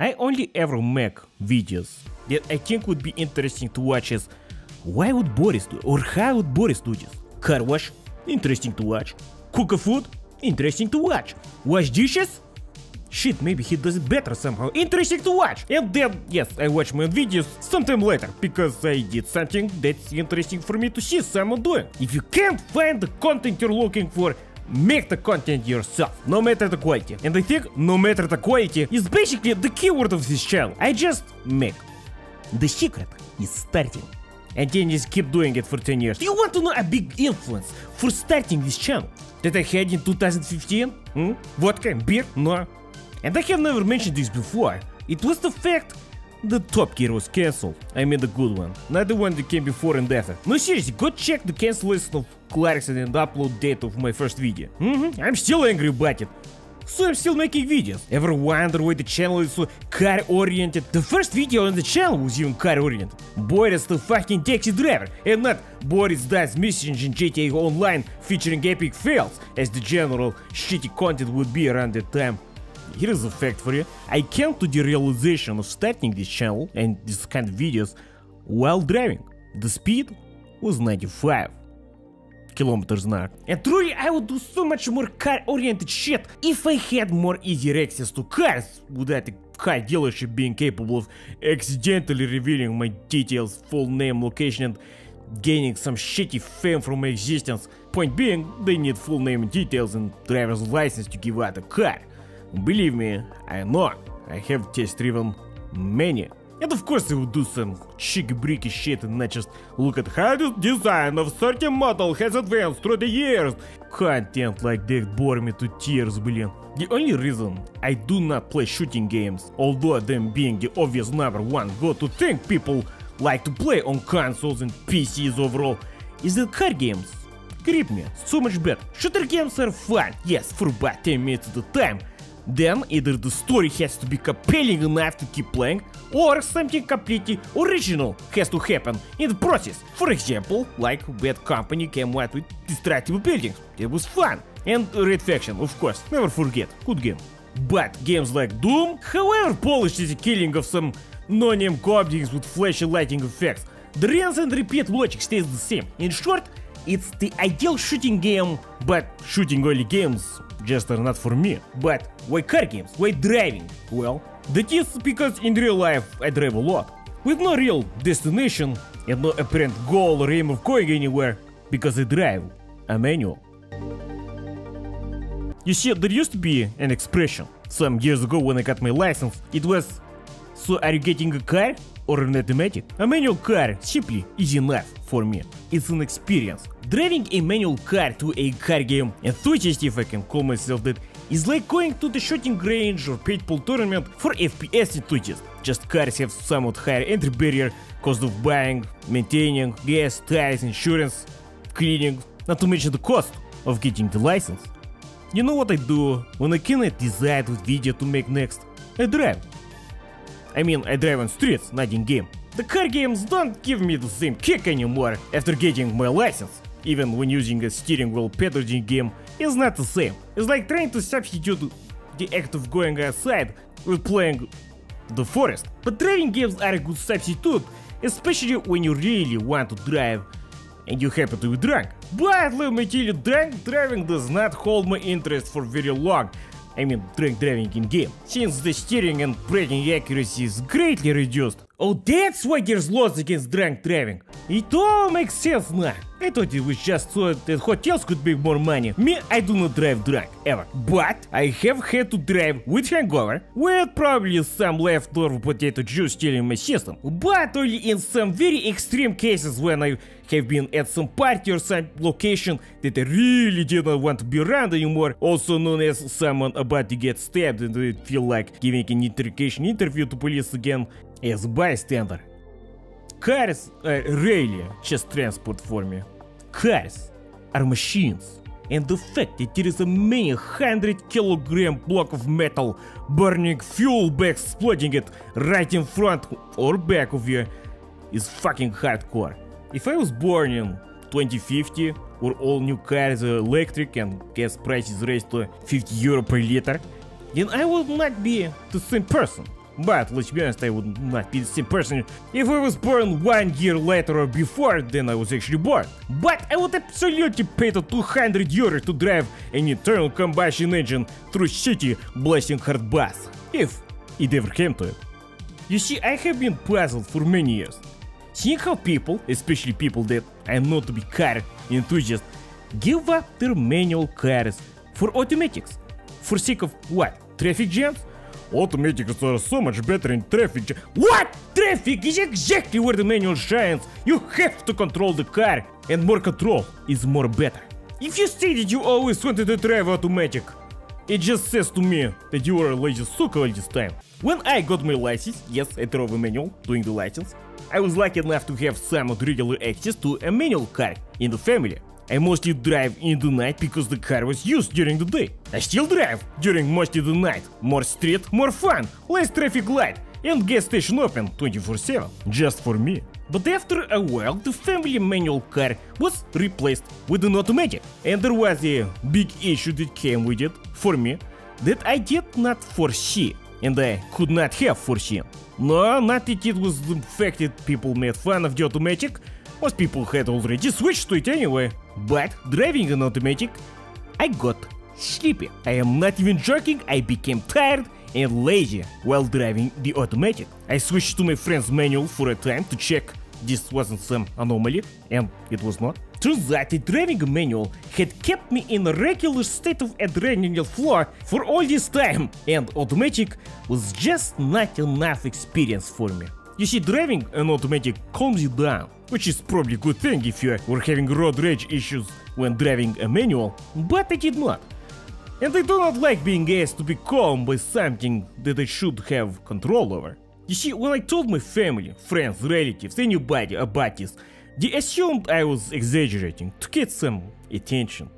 I only ever make videos that I think would be interesting to watch as why would Boris do or how would Boris do this? Car wash? Interesting to watch. Cook a food? Interesting to watch. Wash dishes? Shit, maybe he does it better somehow. Interesting to watch. And then, yes, I watch my videos sometime later, because I did something that's interesting for me to see someone doing. If you can't find the content you're looking for, make the content yourself, no matter the quality. And I think no matter the quality is basically the keyword of this channel. I just make. The secret is starting. And then just keep doing it for 10 years. Do you want to know a big influence for starting this channel that I had in 2015? Vodka? Beer? No. And I have never mentioned this before. It was the fact the Top Gear was cancelled. I mean the good one, not the one that came before and after. No, seriously, go check the cancellation of Clarkson and upload date of my first video. I'm still angry about it. So I'm still making videos. Ever wonder why the channel is so car-oriented? The first video on the channel was even car-oriented. Boris the fucking taxi driver, and not Boris does missions in GTA Online featuring epic fails, as the general shitty content would be around that time. Here is a fact for you. I came to the realization of starting this channel and this kind of videos while driving. The speed was 95 kilometers an hour. And truly I would do so much more car-oriented shit if I had more easier access to cars without a car dealership being capable of accidentally revealing my details, full name, location, and gaining some shitty fame from my existence. Point being, they need full name and details and driver's license to give out a car. Believe me, I know, I have test-driven many. And of course I would do some chic-bricky shit and not just look at how the design of certain model has advanced through the years. Content like that bore me to tears, блин. The only reason I do not play shooting games, although them being the obvious number one go-to thing people like to play on consoles and PCs overall, is that car games grip me so much better. Shooter games are fun, yes, for about 10 minutes at a time. Then either the story has to be compelling enough to keep playing, or something completely original has to happen in the process. For example, like Bad Company came out with Destructible Buildings, it was fun. And Red Faction, of course, never forget, good game. But games like Doom, however polished is the killing of some no-name goblins with flashy lighting effects, the rinse and repeat logic stays the same. In short, it's the ideal shooting game, but shooting only games just are not for me. But why car games? Why driving? Well, that is because in real life I drive a lot, with no real destination and no apparent goal or aim of going anywhere, because I drive a manual. You see, there used to be an expression some years ago when I got my license. It was, so are you getting a car or an automatic? A manual car simply is enough for me. It's an experience. Driving a manual car to a car game enthusiast, if I can call myself that, is like going to the shooting range or paintball tournament for FPS enthusiasts. Just cars have somewhat higher entry barrier, cost of buying, maintaining, gas, tires, insurance, cleaning, not to mention the cost of getting the license. You know what I do when I cannot decide what video to make next? I drive. I mean, I drive on streets, not in game. The car games don't give me the same kick anymore after getting my license. Even when using a steering wheel pedaling game is not the same. It's like trying to substitute the act of going outside with playing the forest. But driving games are a good substitute, especially when you really want to drive and you happen to be drunk. But let me tell you, drunk driving does not hold my interest for very long. I mean drunk driving in game, since the steering and braking accuracy is greatly reduced. Oh, that's why there's laws against drunk driving. It all makes sense now. I thought it was just so that hotels could make more money. Me, I do not drive drunk, ever. But I have had to drive with hangover, with probably some leftover potato juice still in my system. But only in some very extreme cases when I have been at some party or some location that I really did not want to be around anymore, also known as someone about to get stabbed and I feel like giving an interrogation interview to police again as a bystander. Cars are really just transport for me. Cars are machines, and the fact that there is a many 100-kilogram block of metal burning fuel by exploding it right in front or back of you is fucking hardcore. If I was born in 2050, where all new cars are electric and gas prices raised to €50 per liter, then I would not be the same person. But let's be honest, I would not be the same person if I was born 1 year later or before than I was actually born. But I would absolutely pay the €200 to drive an internal combustion engine through city blasting hard bass, if it ever came to it. You see, I have been puzzled for many years, seeing how people, especially people that I know to be car enthusiasts, give up their manual cars for automatics. For sake of what? Traffic jams? Automatics are so much better in traffic jam. What? Traffic is exactly where the manual shines. You have to control the car, and more control is more better. If you say that you always wanted to drive automatic, it just says to me that you are a lazy sucker all this time. When I got my license, yes, I drove a manual doing the license, I was lucky enough to have somewhat regular access to a manual car in the family. I mostly drive in the night because the car was used during the day. I still drive during most of the night. More street, more fun, less traffic light, and gas station open 24/7, just for me. But after a while, the family manual car was replaced with an automatic. And there was a big issue that came with it, for me, that I did not foresee, and I could not have foreseen. No, not that it was the fact that people made fun of the automatic. Most people had already switched to it anyway. But driving an automatic, I got sleepy. I am not even joking, I became tired and lazy while driving the automatic. I switched to my friend's manual for a time to check this wasn't some anomaly, and it was not. Turns out that driving a manual had kept me in a regular state of adrenaline flow for all this time, and automatic was just not enough experience for me. You see, driving an automatic calms you down, which is probably a good thing if you were having road rage issues when driving a manual, but I did not. And I do not like being asked to be calm by something that I should have control over. You see, when I told my family, friends, relatives, anybody about this, they assumed I was exaggerating to get some attention.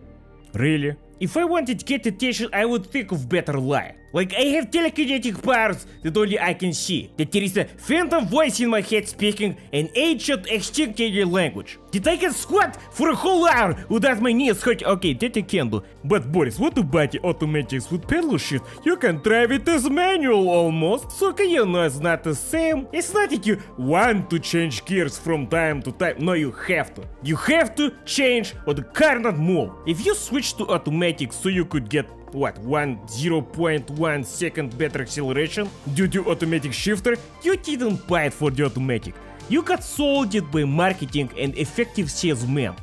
Really? If I wanted to get attention, I would think of better lie. Like I have telekinetic powers that only I can see. That there is a phantom voice in my head speaking an ancient extinct alien language. That I can squat for a whole hour without my knees hurt. Okay, that I can do. But Boris, what about the automatics with pedal shift? You can drive it as manual almost. So you know it's not the same. It's not that you want to change gears from time to time. No, you have to. You have to change or the car not move. If you switch to automatic so you could get what, 0.1 second better acceleration due to automatic shifter, you didn't buy it for the automatic. You got sold it by marketing and effective salesmen.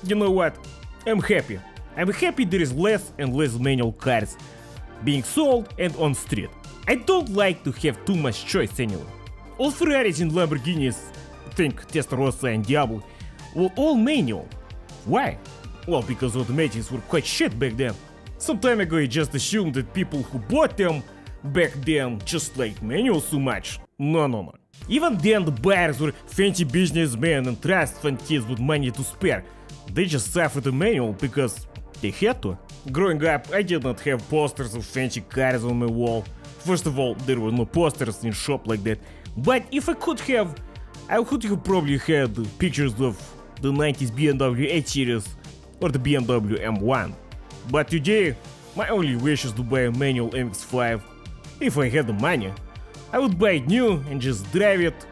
You know what? I'm happy. I'm happy there is less and less manual cars being sold and on street. I don't like to have too much choice anyway. All Ferraris and Lamborghinis, think Testarossa and Diablo, were all manual. Why? Well, because automatics were quite shit back then. Some time ago I just assumed that people who bought them back then just liked manuals so much. No. Even then the buyers were fancy businessmen and trust fund kids with money to spare. They just suffered a manual because they had to. Growing up, I did not have posters of fancy cars on my wall. First of all, there were no posters in shop like that. But if I could have, I would have probably had pictures of the 90s BMW 8 Series or the BMW M1. But today, my only wish is to buy a manual MX-5. If I had the money, I would buy it new and just drive it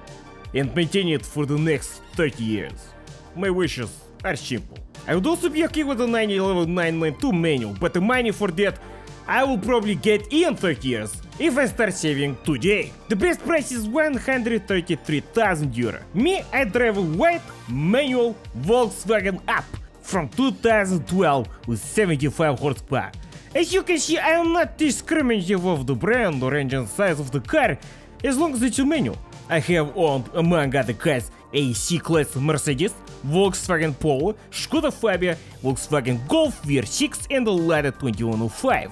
and maintain it for the next 30 years. My wishes are simple. I would also be okay with the 911 992 manual, but the money for that I will probably get in 30 years if I start saving today. The best price is €133,000. Me, I drive a white manual Volkswagen Up from 2012 with 75 horsepower. As you can see, I am not discriminative of the brand or engine size of the car as long as it's a manual. I have owned, among other cars, a C-Class Mercedes, Volkswagen Polo, Skoda Fabia, Volkswagen Golf VR6 and a Lada 2105,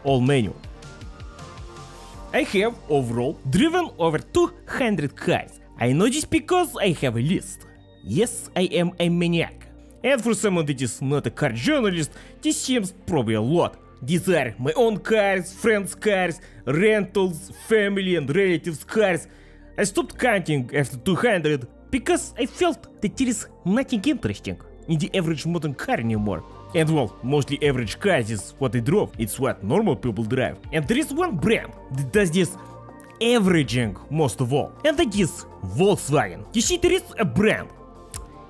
all manual. I have overall driven over 200 cars. I know this because I have a list. Yes, I am a maniac. And for someone that is not a car journalist, this seems probably a lot. These are my own cars, friends' cars, rentals, family and relatives' cars. I stopped counting after 200 because I felt that there is nothing interesting in the average modern car anymore. And well, mostly average cars is what I drove, it's what normal people drive. And there is one brand that does this averaging most of all. And that is Volkswagen. You see, there is a brand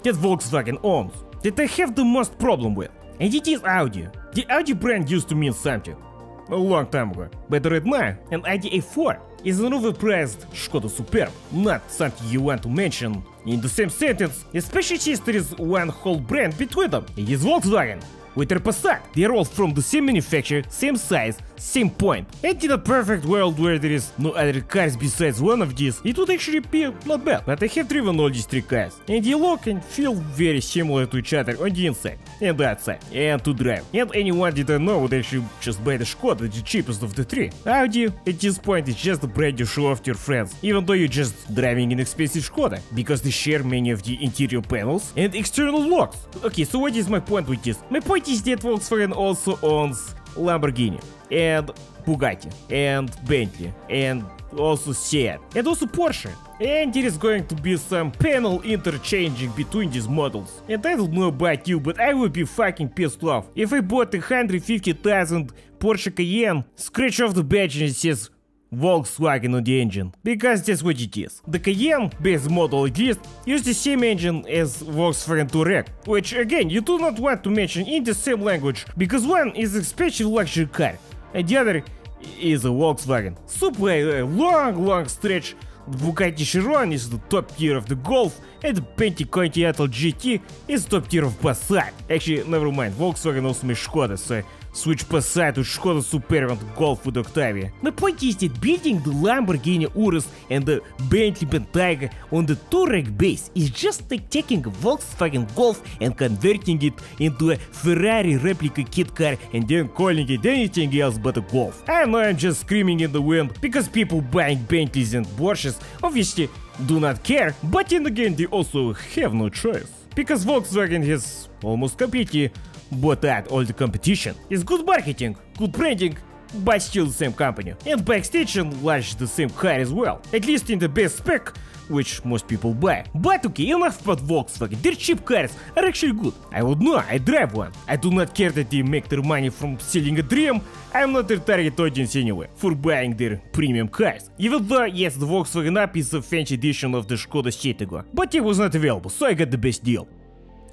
that Volkswagen owns that I have the most problem with. And it is Audi. The Audi brand used to mean something a long time ago. But right now, an Audi A4 is an overpriced Skoda Superb. Not something you want to mention in the same sentence, especially since there is one whole brand between them. It is Volkswagen. With their Passat, they are all from the same manufacturer, same size, same point. And in a perfect world where there is no other cars besides one of these, it would actually be not bad. But I have driven all these three cars, and they look and feel very similar to each other on the inside and the outside, and to drive. And anyone that I know would actually just buy the Skoda, the cheapest of the three. Audi, at this point, is just a brand you show off to your friends, even though you're just driving an expensive Skoda, because they share many of the interior panels and external locks. Okay, so what is my point with this? My point is that Volkswagen also owns Lamborghini and Bugatti and Bentley and also Seat and also Porsche. And there is going to be some panel interchanging between these models. And I don't know about you, but I would be fucking pissed off if I bought a 150,000 Porsche Cayenne, scratch off the badge and it says Volkswagen on the engine, because that's what it is. The Cayenne base model at least uses the same engine as Volkswagen Touareg, which again you do not want to mention in the same language, because one is an expensive luxury car and the other is a Volkswagen. So by a long stretch, the Bugatti Chiron is the top tier of the Golf, and the Bentley Continental GT is top tier of Passat. Actually, never mind, Volkswagen also makes Skoda, so switch Passat to Skoda Superb and Golf with Octavia. My point is that building the Lamborghini Urus and the Bentley Bentayga on the Touareg base is just like taking a Volkswagen Golf and converting it into a Ferrari replica kit car and then calling it anything else but a Golf. I know I'm just screaming in the wind, because people buying Bentleys and Porsches obviously do not care, but then again they also have no choice, because Volkswagen has almost completely bought out all the competition. It's good marketing, good branding, but still the same company. And by extension, largely the same car as well, at least in the best spec, which most people buy. But okay, enough about Volkswagen, their cheap cars are actually good. I would know, I drive one. I do not care that they make their money from selling a dream, I'm not their target audience anyway, for buying their premium cars. Even though, yes, the Volkswagen Up is a fancy edition of the Skoda Citigo, but it was not available, so I got the best deal.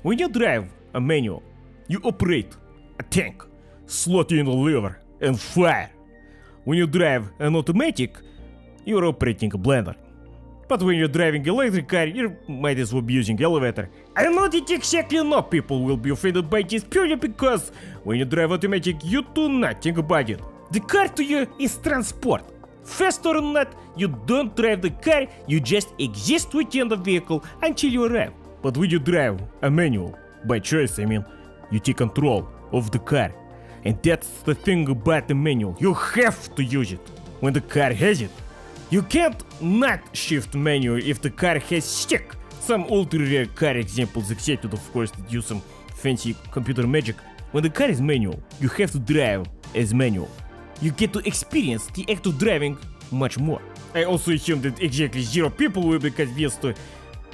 When you drive a manual, you operate a tank, slot in a lever and fire. When you drive an automatic, you're operating a blender. But when you're driving an electric car, you might as well be using elevator. I know that exactly enough people will be offended by this purely because when you drive automatic, you do not think about it. The car to you is transport. Fast or not, you don't drive the car, you just exist within the vehicle until you arrive. But when you drive a manual, by choice I mean, you take control of the car. And that's the thing about the manual, you have to use it when the car has it. You can't not shift manual if the car has stick. Some ultra rare car examples accepted, of course, that use some fancy computer magic. When the car is manual, you have to drive as manual. You get to experience the act of driving much more. I also assume that exactly 0 people will be convinced to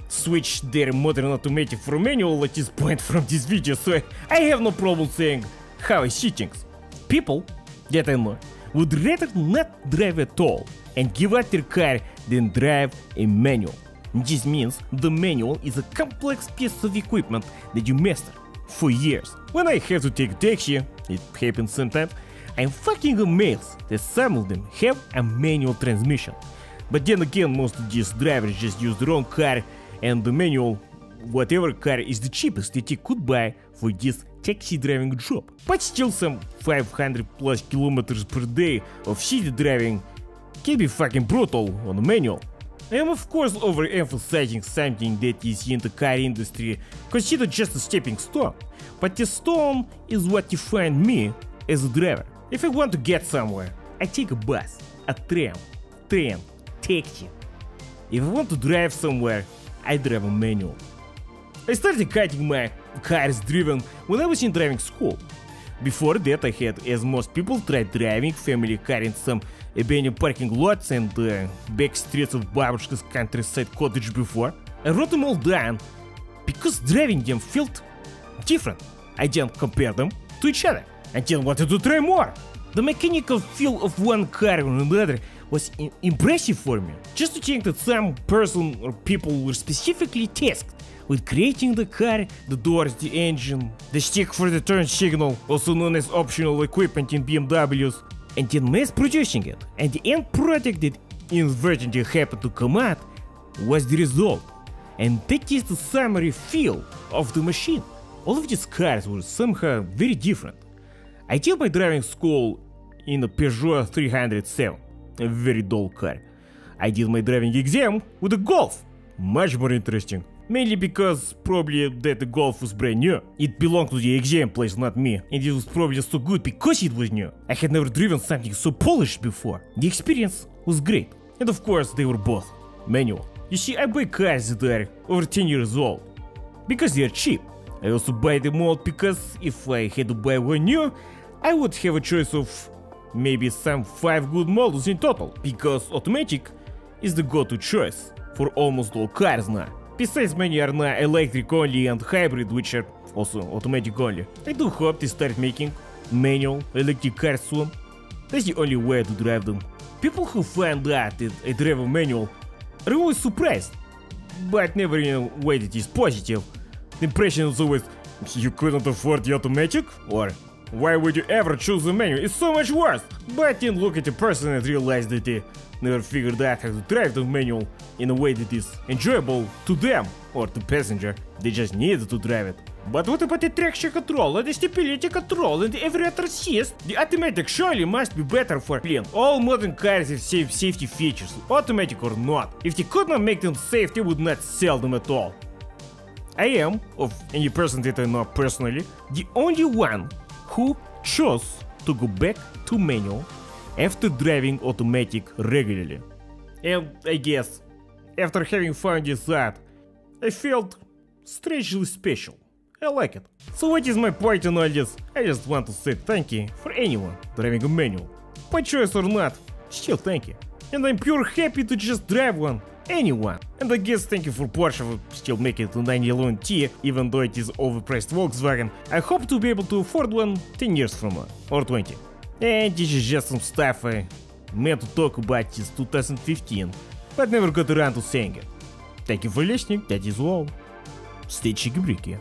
switch their modern automatic for manual at this point from this video, so I have no problem saying how I see things. People that I know would rather not drive at all and give up their car than drive a manual. This means the manual is a complex piece of equipment that you master for years. When I have to take a taxi, it happens sometimes, I'm fucking amazed that some of them have a manual transmission. But then again, most of these drivers just use their own car, and the manual, whatever car is the cheapest that you could buy for this taxi driving job. But still, some 500 plus kilometers per day of city driving can be fucking brutal on a manual. I am of course overemphasizing something that is in the car industry considered just a stepping stone, but the stone is what defines me as a driver. If I want to get somewhere, I take a bus, a tram, train, taxi. If I want to drive somewhere, I drive a manual. I started cutting my cars driven when I was in driving school. Before that, I had, as most people, tried driving family car in some abandoned parking lots and back streets of Babushka's countryside cottage before. I wrote them all down because driving them felt different. I didn't compare them to each other until I wanted to try more. The mechanical feel of one car on another was impressive for me. Just to think that some person or people were specifically tasked with creating the car, the doors, the engine, the stick for the turn signal, also known as optional equipment in BMWs, and then mass producing it, and the end product that inadvertently happened to come out was the result. And that is the summary feel of the machine. All of these cars were somehow very different. I did my driving school in a Peugeot 307, a very dull car. I did my driving exam with a Golf, much more interesting. Mainly because probably that the Golf was brand new. It belonged to the exam place, not me. And it was probably so good because it was new. I had never driven something so polished before. The experience was great. And of course they were both manual. You see, I buy cars that are over 10 years old because they are cheap. I also buy them all because if I had to buy one new, I would have a choice of maybe some 5 good models in total, because automatic is the go-to choice for almost all cars now. Besides, many are now electric only and hybrid, which are also automatic only. I do hope to start making manual electric cars soon. That's the only way to drive them. People who find out that I drive a manual are always surprised, but never in a way that is positive. The impression is always, you couldn't afford the automatic? Or, why would you ever choose a manual? It's so much worse! But then look at the person and realize that they never figured out how to drive the manual in a way that is enjoyable to them or to passenger. They just needed to drive it. But what about the traction control and the stability control and every other assist? The automatic surely must be better for clean. All modern cars have safety features, automatic or not. If they could not make them safe, they would not sell them at all. I am, of any person that I know personally, the only one who chose to go back to manual after driving automatic regularly. And I guess, after having found this out, I felt strangely special. I like it. So what is my point in all this? I just want to say thank you for anyone driving a manual. By choice or not, still thank you. And I'm pure happy to just drive one. Anyone. And I guess thank you for Porsche for still making it to 911T, even though it is overpriced Volkswagen. I hope to be able to afford one 10 years from now, or 20. And this is just some stuff I meant to talk about since 2015, but never got around to saying it. Thank you for listening, that is all. Stay cheeky-breaky.